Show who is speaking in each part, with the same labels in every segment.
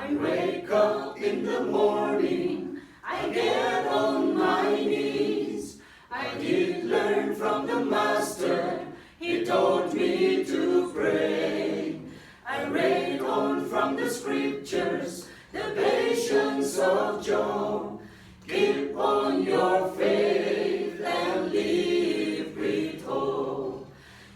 Speaker 1: I wake up in the morning, I get on my knees. I did learn from the Master, he taught me to pray. I read on from the scriptures, the patience of Job. Keep on your faith and live with hope.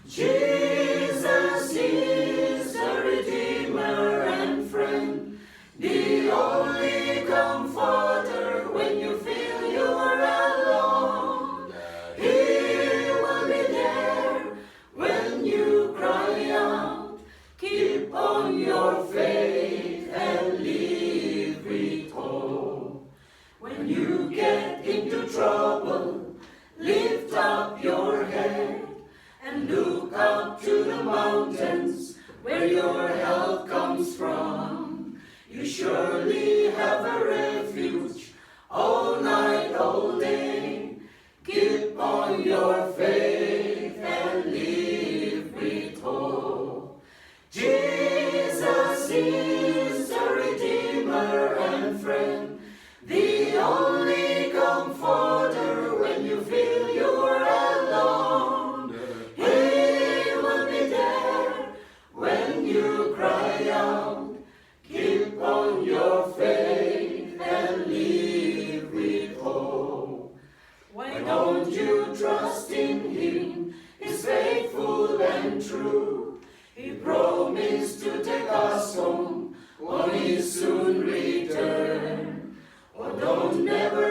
Speaker 1: Jesus is the Redeemer and friend, the only comforter when you feel you're alone. He will be there when you cry out. Keep on your faith and live with hope. When you get into trouble, lift up your head and look up to the mountains where your help comes from. You surely have a refuge all night, all day. Keep on your faith and live with hope. Jesus is the Redeemer and friend, the only comforter when you feel you're alone. He will be there when you cry out. Keep on your faith and live with hope. Why don't you trust in him? He's faithful and true. He promised to take us home on his soon return. Oh, don't never